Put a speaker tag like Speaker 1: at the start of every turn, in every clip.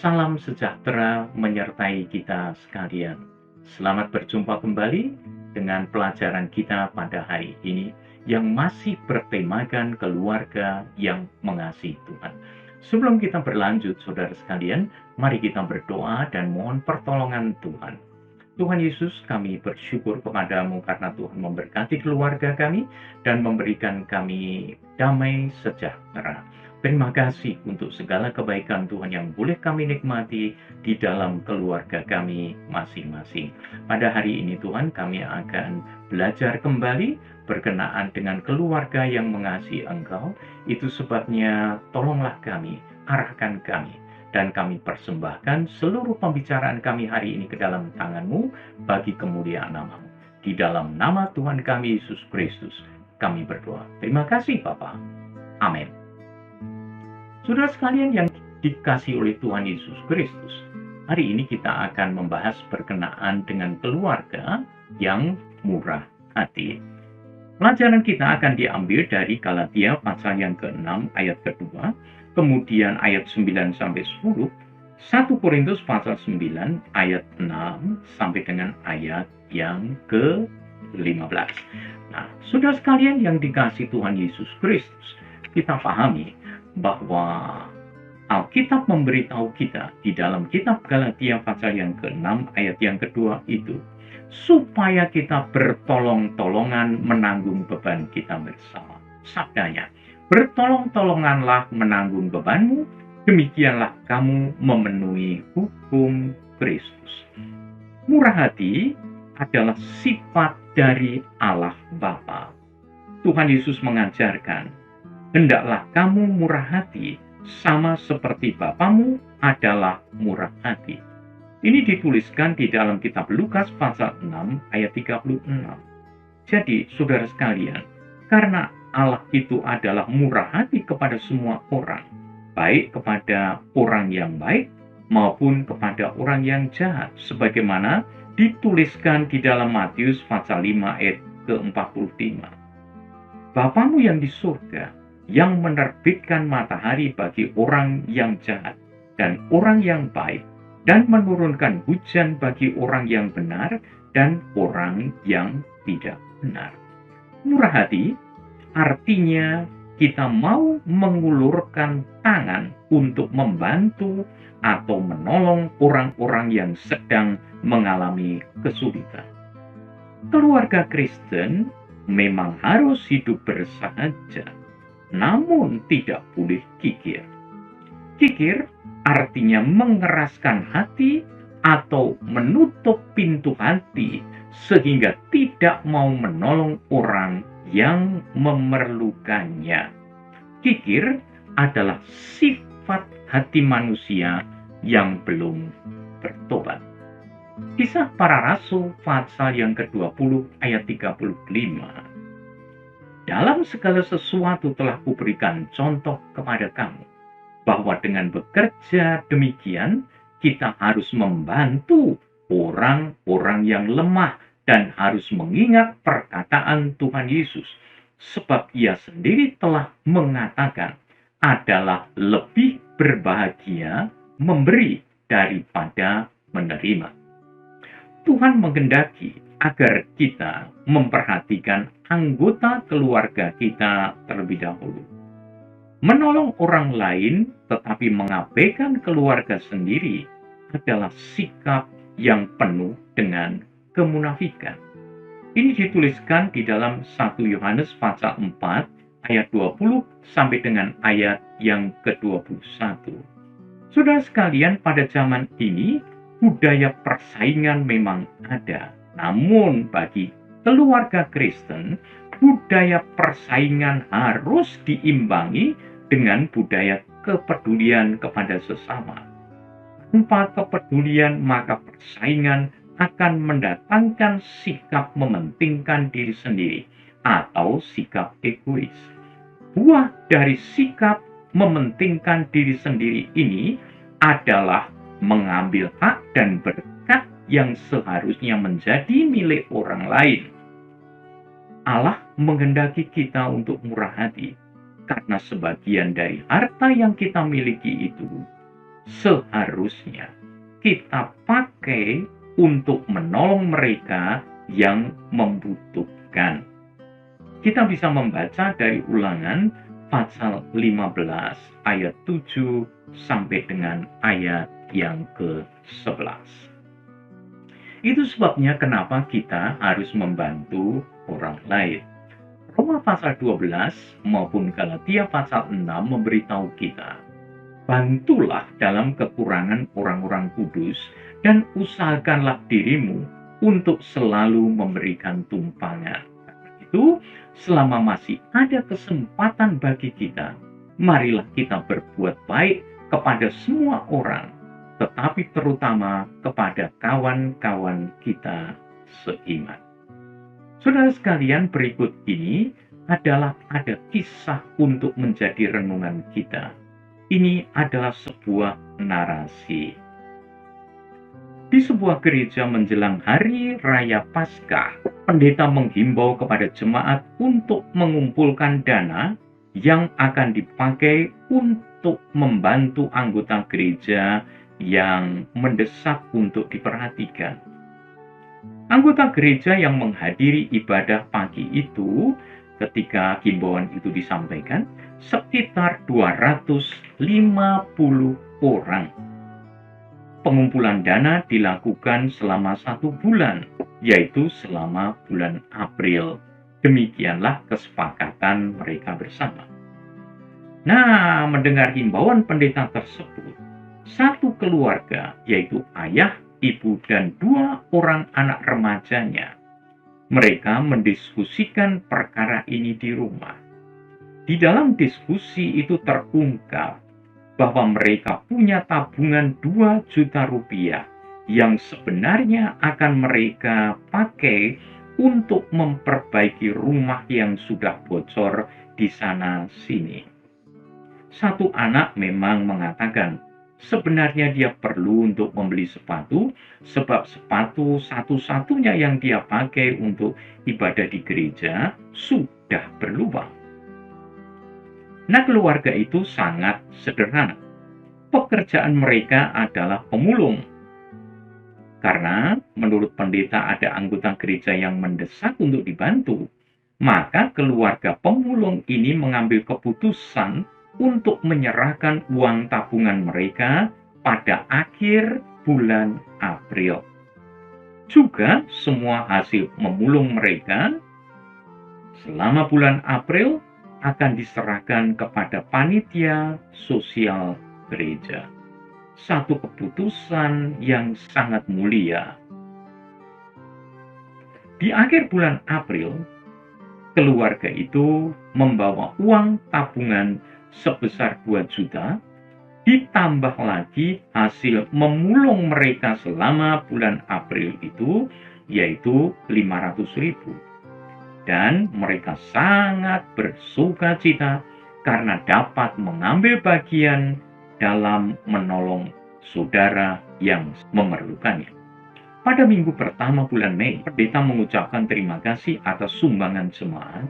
Speaker 1: Salam sejahtera menyertai kita sekalian. Selamat berjumpa kembali dengan pelajaran kita pada hari ini yang masih bertemakan keluarga yang mengasihi Tuhan. Sebelum kita berlanjut, saudara sekalian, mari kita berdoa dan mohon pertolongan Tuhan. Tuhan Yesus, kami bersyukur kepadamu karena Tuhan memberkati keluarga kami dan memberikan kami damai sejahtera. Terima kasih untuk segala kebaikan Tuhan yang boleh kami nikmati di dalam keluarga kami masing-masing. Pada hari ini Tuhan, kami akan belajar kembali berkenaan dengan keluarga yang mengasihi Engkau. Itu sebabnya tolonglah kami, arahkan kami. Dan kami persembahkan seluruh pembicaraan kami hari ini ke dalam tangan-Mu bagi kemuliaan nama-Mu. Di dalam nama Tuhan kami Yesus Kristus, kami berdoa. Terima kasih Bapa. Amin. Saudara sekalian yang dikasihi oleh Tuhan Yesus Kristus, hari ini kita akan membahas berkenaan dengan keluarga yang murah hati. Pelajaran kita akan diambil dari Galatia pasal yang ke-6 ayat ke-2, kemudian ayat 9 sampai 10, 1 Korintus pasal 9 ayat 6 sampai dengan ayat yang ke-15. Nah, saudara sekalian yang dikasihi Tuhan Yesus Kristus, kita pahami bahwa Alkitab memberitahu kita di dalam kitab Galatia pasal yang ke-6 ayat yang kedua itu, supaya kita bertolong-tolongan menanggung beban kita bersama. Sabdanya, bertolong-tolonganlah menanggung bebanmu, demikianlah kamu memenuhi hukum Kristus. Murah hati adalah sifat dari Allah Bapa. Tuhan Yesus mengajarkan, hendaklah kamu murah hati, sama seperti Bapamu adalah murah hati. Ini dituliskan di dalam kitab Lukas pasal 6 ayat 36. Jadi, saudara sekalian, karena Allah itu adalah murah hati kepada semua orang, baik kepada orang yang baik maupun kepada orang yang jahat, sebagaimana dituliskan di dalam Matius pasal 5 ayat ke-45. Bapamu yang di surga, yang menerbitkan matahari bagi orang yang jahat dan orang yang baik, dan menurunkan hujan bagi orang yang benar dan orang yang tidak benar. Murah hati artinya kita mau mengulurkan tangan untuk membantu atau menolong orang-orang yang sedang mengalami kesulitan. Keluarga Kristen memang harus hidup bersahaja, namun tidak boleh kikir. Kikir artinya mengeraskan hati atau menutup pintu hati sehingga tidak mau menolong orang yang memerlukannya. Kikir adalah sifat hati manusia yang belum bertobat. Kisah Para Rasul pasal yang ke-20 ayat 35. Dalam segala sesuatu telah kuberikan contoh kepada kamu, bahwa dengan bekerja demikian, kita harus membantu orang-orang yang lemah dan harus mengingat perkataan Tuhan Yesus. Sebab ia sendiri telah mengatakan, adalah lebih berbahagia memberi daripada menerima. Tuhan menghendaki agar kita memperhatikan anggota keluarga kita terlebih dahulu. Menolong orang lain tetapi mengabaikan keluarga sendiri adalah sikap yang penuh dengan kemunafikan. Ini dituliskan di dalam 1 Yohanes pasal 4 ayat 20 sampai dengan ayat yang ke-21. Saudara sekalian, pada zaman ini budaya persaingan memang ada. Namun bagi keluarga Kristen, budaya persaingan harus diimbangi dengan budaya kepedulian kepada sesama. Tanpa kepedulian, maka persaingan akan mendatangkan sikap mementingkan diri sendiri atau sikap egois. Buah dari sikap mementingkan diri sendiri ini adalah mengambil hak dan berkat yang seharusnya menjadi milik orang lain. Allah menghendaki kita untuk murah hati, karena sebagian dari harta yang kita miliki itu seharusnya kita pakai untuk menolong mereka yang membutuhkan. Kita bisa membaca dari Ulangan pasal 15 ayat 7 sampai dengan ayat yang ke-11. Itu sebabnya kenapa kita harus membantu orang lain. Roma pasal 12 maupun Galatia pasal 6 memberitahu kita, bantulah dalam kekurangan orang-orang kudus dan usahakanlah dirimu untuk selalu memberikan tumpangan. Itu selama masih ada kesempatan bagi kita, marilah kita berbuat baik kepada semua orang, tetapi terutama kepada kawan-kawan kita seiman. Saudara sekalian, berikut ini adalah ada kisah untuk menjadi renungan kita. Ini adalah sebuah narasi. Di sebuah gereja menjelang hari raya Paskah, pendeta menghimbau kepada jemaat untuk mengumpulkan dana yang akan dipakai untuk membantu anggota gereja yang mendesak untuk diperhatikan. Anggota gereja yang menghadiri ibadah pagi itu, ketika himbauan itu disampaikan, sekitar 250 orang. Pengumpulan dana dilakukan selama 1 bulan, yaitu selama bulan April. Demikianlah kesepakatan mereka bersama. Nah, mendengar himbauan pendeta tersebut, satu keluarga, yaitu ayah, ibu, dan 2 orang anak remajanya, mereka mendiskusikan perkara ini di rumah. Di dalam diskusi itu terungkap bahwa mereka punya tabungan 2 juta rupiah yang sebenarnya akan mereka pakai untuk memperbaiki rumah yang sudah bocor di sana-sini. Satu anak memang mengatakan, sebenarnya dia perlu untuk membeli sepatu, sebab sepatu satu-satunya yang dia pakai untuk ibadah di gereja sudah berlubang. Nah, keluarga itu sangat sederhana. Pekerjaan mereka adalah pemulung. Karena menurut pendeta ada anggota gereja yang mendesak untuk dibantu, maka keluarga pemulung ini mengambil keputusan untuk menyerahkan uang tabungan mereka pada akhir bulan April. Juga semua hasil memulung mereka selama bulan April akan diserahkan kepada panitia sosial gereja. Satu keputusan yang sangat mulia. Di akhir bulan April, keluarga itu membawa uang tabungan sebesar 2 juta, ditambah lagi hasil memulung mereka selama bulan April itu, yaitu 500.000. Dan mereka sangat bersuka cita karena dapat mengambil bagian dalam menolong saudara yang memerlukannya. Pada minggu pertama bulan Mei, pendeta mengucapkan terima kasih atas sumbangan jemaat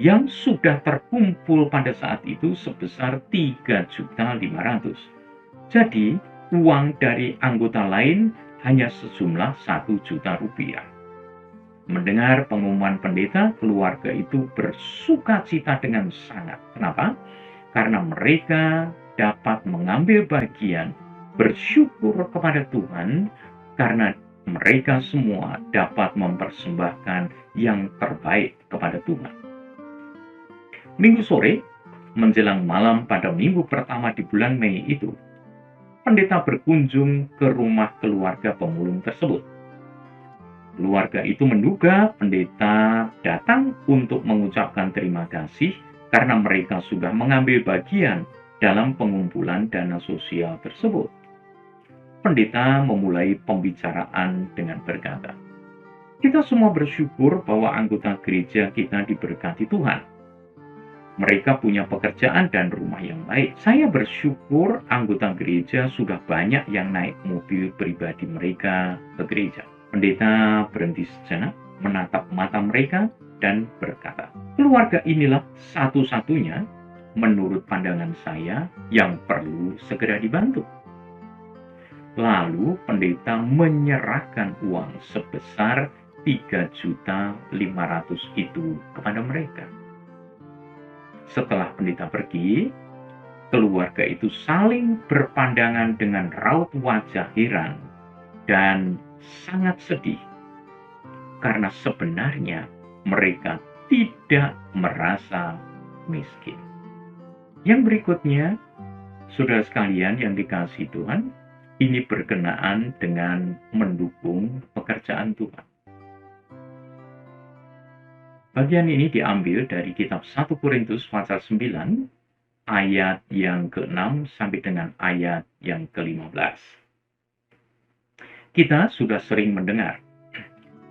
Speaker 1: yang sudah terkumpul pada saat itu sebesar 3.500.000. Jadi, uang dari anggota lain hanya sejumlah 1 juta rupiah. Mendengar pengumuman pendeta, keluarga itu bersuka cita dengan sangat. Kenapa? Karena mereka dapat mengambil bagian, bersyukur kepada Tuhan, karena mereka semua dapat mempersembahkan yang terbaik kepada Tuhan. Minggu sore, menjelang malam pada minggu pertama di bulan Mei itu, pendeta berkunjung ke rumah keluarga pemulung tersebut. Keluarga itu menduga pendeta datang untuk mengucapkan terima kasih karena mereka sudah mengambil bagian dalam pengumpulan dana sosial tersebut. Pendeta memulai pembicaraan dengan berkata, "Kita semua bersyukur bahwa anggota gereja kita diberkati Tuhan. Mereka punya pekerjaan dan rumah yang baik. Saya bersyukur anggota gereja sudah banyak yang naik mobil pribadi mereka ke gereja." Pendeta berhenti sejenak, menatap mata mereka, dan berkata, "Keluarga inilah satu-satunya, menurut pandangan saya, yang perlu segera dibantu. Lalu pendeta menyerahkan uang sebesar 3.500.000 itu kepada mereka. Setelah pendeta pergi, keluarga itu saling berpandangan dengan raut wajah heran dan sangat sedih, karena sebenarnya mereka tidak merasa miskin. Yang berikutnya, saudara sekalian yang dikasihi Tuhan, ini berkenaan dengan mendukung pekerjaan Tuhan. Bagian ini diambil dari kitab 1 Korintus pasal 9, ayat yang ke-6 sampai dengan ayat yang ke-15. Kita sudah sering mendengar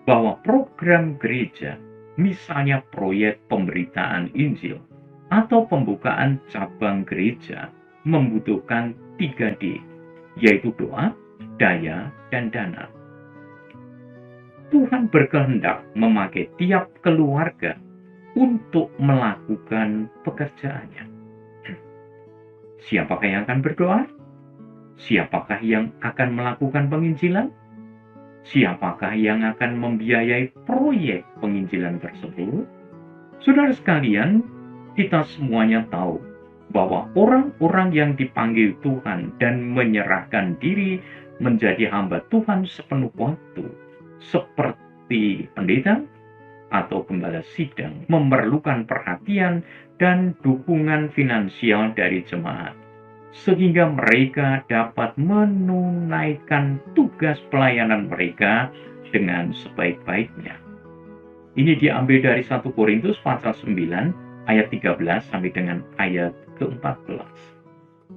Speaker 1: bahwa program gereja, misalnya proyek pemberitaan Injil atau pembukaan cabang gereja, membutuhkan 3D, yaitu doa, daya, dan dana. Tuhan berkehendak memakai tiap keluarga untuk melakukan pekerjaannya. Siapakah yang akan berdoa? Siapakah yang akan melakukan penginjilan? Siapakah yang akan membiayai proyek penginjilan tersebut? Saudara sekalian, kita semuanya tahu bahwa orang-orang yang dipanggil Tuhan dan menyerahkan diri menjadi hamba Tuhan sepenuh waktu, seperti pendeta atau gembala sidang, memerlukan perhatian dan dukungan finansial dari jemaat, sehingga mereka dapat menunaikan tugas pelayanan mereka dengan sebaik-baiknya. Ini diambil dari 1 Korintus pasal 9 ayat 13 sampai dengan ayat ke-14.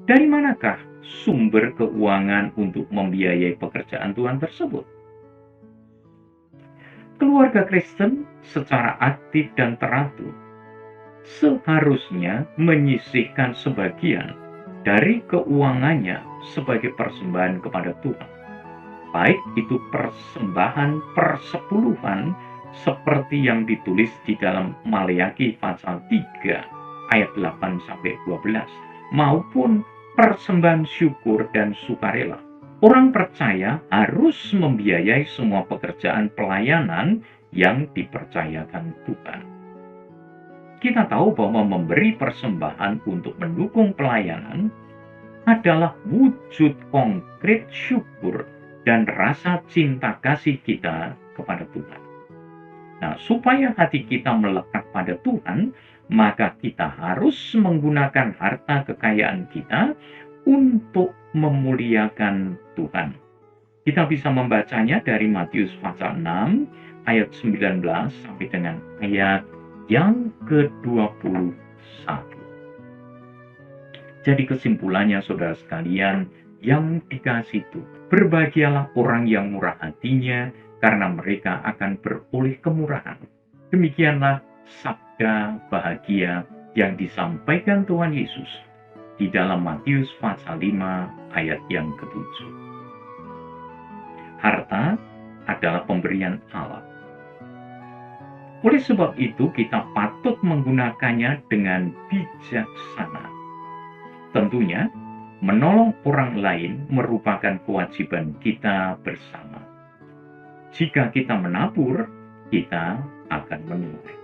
Speaker 1: Dari manakah sumber keuangan untuk membiayai pekerjaan Tuhan tersebut? Keluarga Kristen secara aktif dan teratur seharusnya menyisihkan sebagian dari keuangannya sebagai persembahan kepada Tuhan. Baik itu persembahan persepuluhan seperti yang ditulis di dalam Maleakhi pasal 3 ayat 8 sampai 12, maupun persembahan syukur dan sukarela. Orang percaya harus membiayai semua pekerjaan pelayanan yang dipercayakan Tuhan. Kita tahu bahwa memberi persembahan untuk mendukung pelayanan adalah wujud konkret syukur dan rasa cinta kasih kita kepada Tuhan. Nah, supaya hati kita melekat pada Tuhan, maka kita harus menggunakan harta kekayaan kita untuk memuliakan Tuhan. Kita bisa membacanya dari Matius pasal 6 ayat 19 sampai dengan ayat yang ke-21. Jadi kesimpulannya saudara sekalian yang dikasihi Tuhan, berbahagialah orang yang murah hatinya, karena mereka akan beroleh kemurahan. Demikianlah sabda bahagia yang disampaikan Tuhan Yesus di dalam Matius pasal 5 ayat yang ke-7. Harta adalah pemberian Allah. Oleh sebab itu kita patut menggunakannya dengan bijaksana. Tentunya, menolong orang lain merupakan kewajiban kita bersama. Jika kita menabur, kita akan menuai.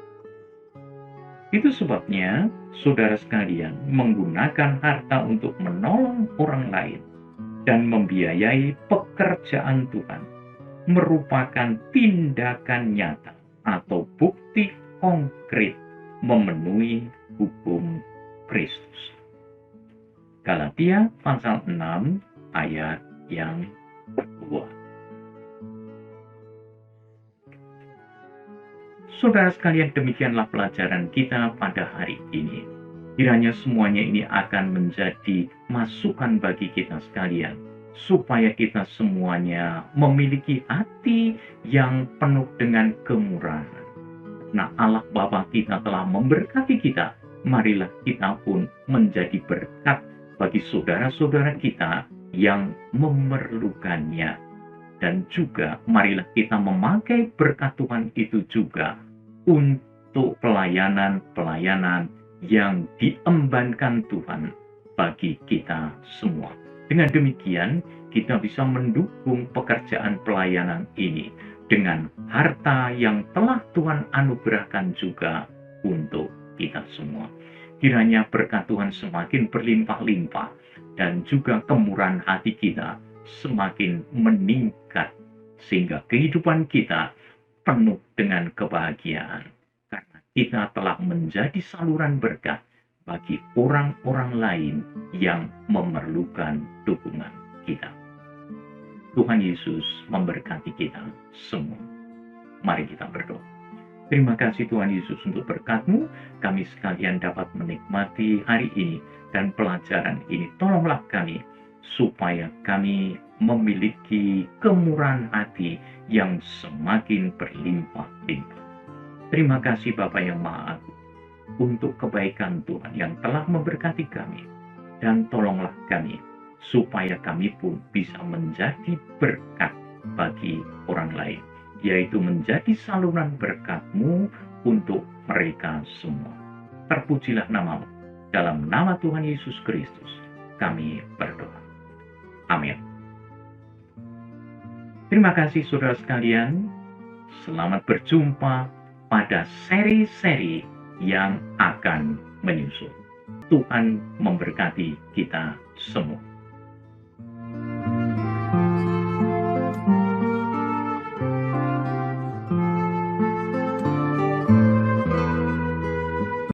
Speaker 1: Itu sebabnya, saudara sekalian, menggunakan harta untuk menolong orang lain dan membiayai pekerjaan Tuhan merupakan tindakan nyata atau bukti konkret memenuhi hukum Kristus. Galatia pasal 6 ayat yang kedua. Saudara sekalian, demikianlah pelajaran kita pada hari ini. Kiranya semuanya ini akan menjadi masukan bagi kita sekalian, supaya kita semuanya memiliki hati yang penuh dengan kemurahan. Nah, Allah Bapa kita telah memberkati kita. Marilah kita pun menjadi berkat bagi saudara-saudara kita yang memerlukannya. Dan juga marilah kita memakai berkat Tuhan itu juga untuk pelayanan-pelayanan yang diembankan Tuhan bagi kita semua. Dengan demikian, kita bisa mendukung pekerjaan pelayanan ini dengan harta yang telah Tuhan anugerahkan juga untuk kita semua. Kiranya berkat Tuhan semakin berlimpah-limpah dan juga kemurahan hati kita semakin meningkat sehingga kehidupan kita penuh dengan kebahagiaan karena kita telah menjadi saluran berkat bagi orang-orang lain yang memerlukan dukungan kita. Tuhan Yesus memberkati kita semua. Mari kita berdoa. Terima kasih Tuhan Yesus untuk berkat-Mu. Kami sekalian dapat menikmati hari ini dan pelajaran ini. Tolonglah kami supaya kami memiliki kemurahan hati yang semakin berlimpah-limpah. Terima kasih Bapa yang Maha Agung untuk kebaikan Tuhan yang telah memberkati kami. Dan tolonglah kami supaya kami pun bisa menjadi berkat bagi orang lain, yaitu menjadi saluran berkat-Mu untuk mereka semua. Terpujilah nama-Mu. Dalam nama Tuhan Yesus Kristus, kami berdoa. Amin. Terima kasih saudara sekalian. Selamat berjumpa pada seri-seri yang akan menyusul. Tuhan memberkati kita semua.